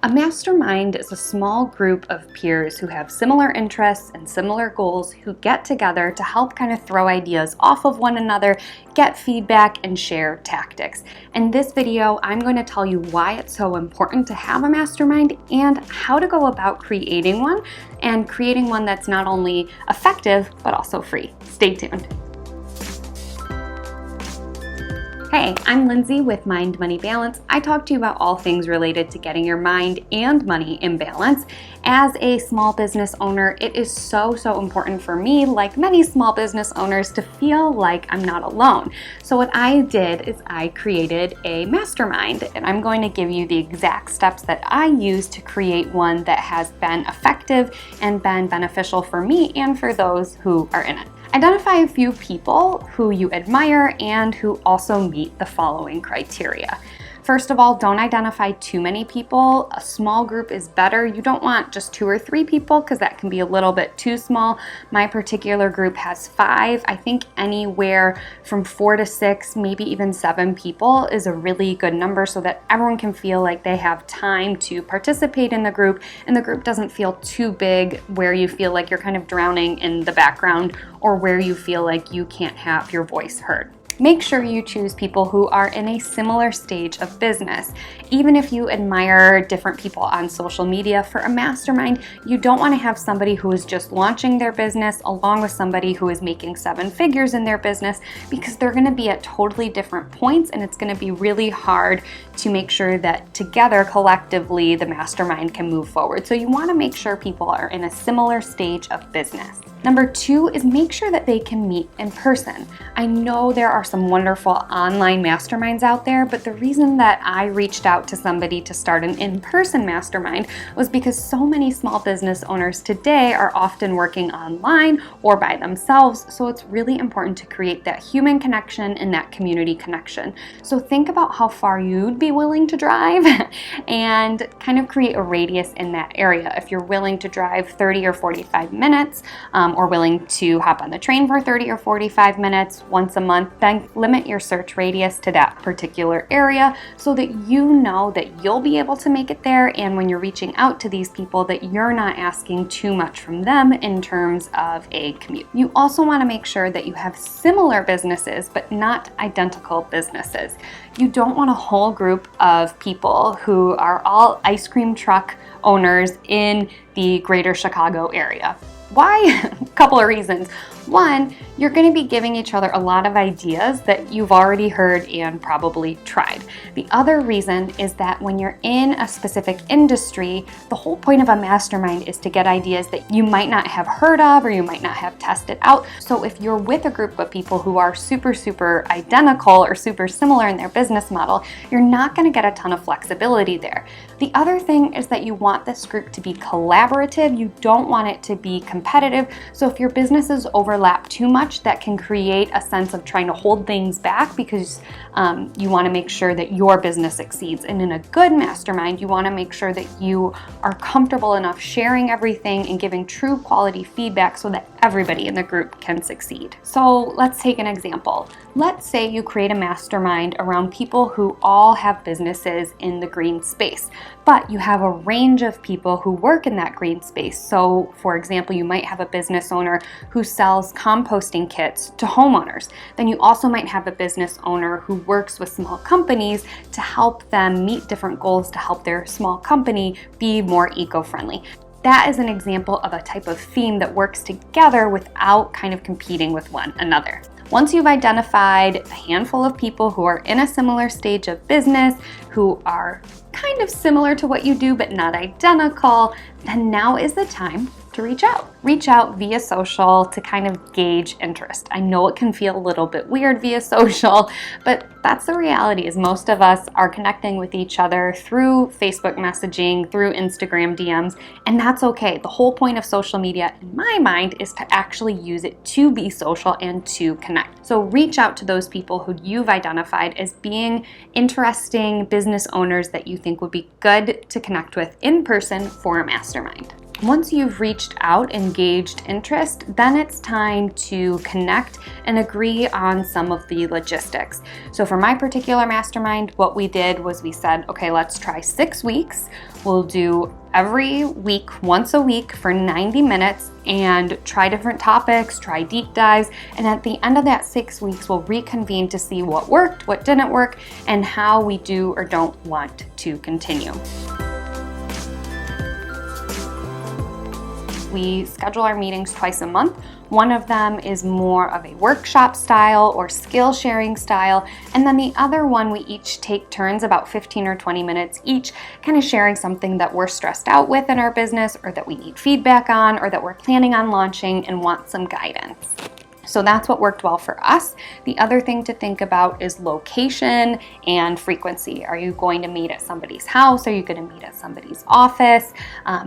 A mastermind is a small group of peers who have similar interests and similar goals who get together to help kind of throw ideas off of one another, get feedback, and share tactics. In this video, I'm going to tell you why it's so important to have a mastermind and how to go about creating one, and creating one that's not only effective, but also free. Stay tuned. Hey, I'm Lindsay with Mind Money Balance. I talk to you about all things related to getting your mind and money in balance. As a small business owner, it is so important for me, like many small business owners, to feel like I'm not alone. So what I did is I created a mastermind, and I'm going to give you the exact steps that I use to create one that has been effective and been beneficial for me and for those who are in it. Identify a few people who you admire and who also meet the following criteria. First of all, don't identify too many people. A small group is better. You don't want just 2 or 3 people because that can be a little bit too small. My particular group has 5. I think anywhere from 4 to 6, maybe even 7 people is a really good number so that everyone can feel like they have time to participate in the group and the group doesn't feel too big where you feel like you're kind of drowning in the background or where you feel like you can't have your voice heard. Make sure you choose people who are in a similar stage of business. Even if you admire different people on social media, for a mastermind, you don't want to have somebody who is just launching their business along with somebody who is making 7 figures in their business, because they're going to be at totally different points and it's going to be really hard to make sure that together, collectively, the mastermind can move forward. So you want to make sure people are in a similar stage of business. Number 2 is make sure that they can meet in person. I know there are some wonderful online masterminds out there, but the reason that I reached out to somebody to start an in-person mastermind was because so many small business owners today are often working online or by themselves, so it's really important to create that human connection and that community connection. So think about how far you'd be willing to drive and kind of create a radius in that area. If you're willing to drive 30 or 45 minutes, or willing to hop on the train for 30 or 45 minutes once a month, then limit your search radius to that particular area so that you know that you'll be able to make it there, and when you're reaching out to these people that you're not asking too much from them in terms of a commute. You also want to make sure that you have similar businesses but not identical businesses. You don't want a whole group of people who are all ice cream truck owners in the greater Chicago area. Why? A couple of reasons. One, you're going to be giving each other a lot of ideas that you've already heard and probably tried. The other reason is that when you're in a specific industry, the whole point of a mastermind is to get ideas that you might not have heard of or you might not have tested out. So if you're with a group of people who are super identical or super similar in their business model, you're not going to get a ton of flexibility there. The other thing is that you want this group to be collaborative. You don't want it to be competitive. So if your businesses overlap too much, that can create a sense of trying to hold things back because you want to make sure that your business succeeds. And in a good mastermind, you want to make sure that you are comfortable enough sharing everything and giving true quality feedback so that everybody in the group can succeed. So let's take an example. Let's say you create a mastermind around people who all have businesses in the green space, but you have a range of people who work in that green space. So for example, you might have a business owner who sells composting kits to homeowners. Then you also might have a business owner who works with small companies to help them meet different goals to help their small company be more eco-friendly. That is an example of a type of theme that works together without kind of competing with one another. Once you've identified a handful of people who are in a similar stage of business, who are kind of similar to what you do but not identical, then now is the time to reach out. Reach out via social to kind of gauge interest. I know it can feel a little bit weird via social, but that's the reality, is most of us are connecting with each other through Facebook messaging, through Instagram DMs, and that's okay. The whole point of social media, in my mind, is to actually use it to be social and to connect. So reach out to those people who you've identified as being interesting business owners that you think would be good to connect with in person for a mastermind. Once you've reached out, engaged interest, then it's time to connect and agree on some of the logistics. So for my particular mastermind, what we did was we said, okay, let's try 6 weeks. We'll do every week, once a week for 90 minutes and try different topics, try deep dives. And at the end of that 6 weeks, we'll reconvene to see what worked, what didn't work, and how we do or don't want to continue. We schedule our meetings twice a month. One of them is more of a workshop style or skill sharing style, and then the other one we each take turns, about 15 or 20 minutes each, kind of sharing something that we're stressed out with in our business, or that we need feedback on, or that we're planning on launching and want some guidance. So that's what worked well for us. The other thing to think about is location and frequency. Are you going to meet at somebody's house? Are you going to meet at somebody's office?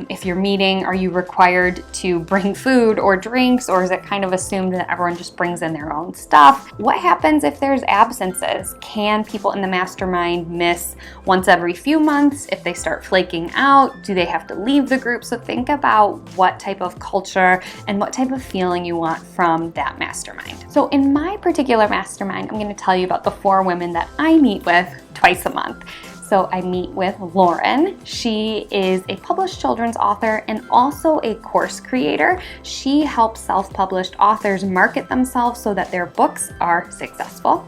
If you're meeting, are you required to bring food or drinks, or is it kind of assumed that everyone just brings in their own stuff? What happens if there's absences? Can people in the mastermind miss once every few months? If they start flaking out, do they have to leave the group? So think about what type of culture and what type of feeling you want from that mastermind. So in my particular mastermind, I'm going to tell you about the 4 women that I meet with twice a month. So I meet with Lauren. She is a published children's author and also a course creator. She helps self-published authors market themselves so that their books are successful.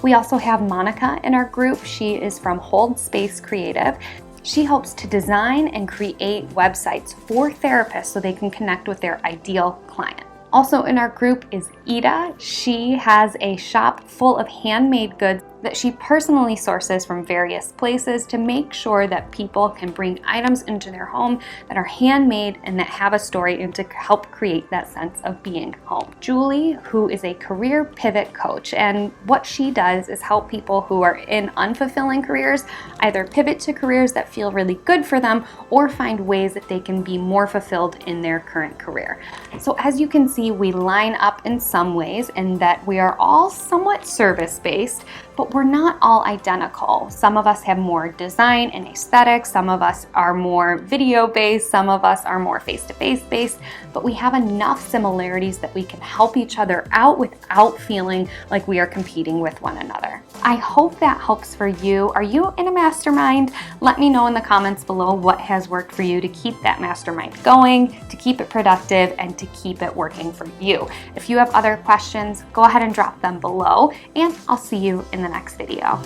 We also have Monica in our group. She is from Hold Space Creative. She helps to design and create websites for therapists so they can connect with their ideal client. Also in our group is Ida. She has a shop full of handmade goods that she personally sources from various places to make sure that people can bring items into their home that are handmade and that have a story, and to help create that sense of being home. Julie, who is a career pivot coach, and what she does is help people who are in unfulfilling careers either pivot to careers that feel really good for them or find ways that they can be more fulfilled in their current career. So as you can see, we line up in some ways in that we are all somewhat service-based, but we're not all identical. Some of us have more design and aesthetics, some of us are more video-based, some of us are more face-to-face based, but we have enough similarities that we can help each other out without feeling like we are competing with one another. I hope that helps for you. Are you in a mastermind? Let me know in the comments below what has worked for you to keep that mastermind going, to keep it productive, and to keep it working for you. If you have other questions, go ahead and drop them below, and I'll see you in the next video.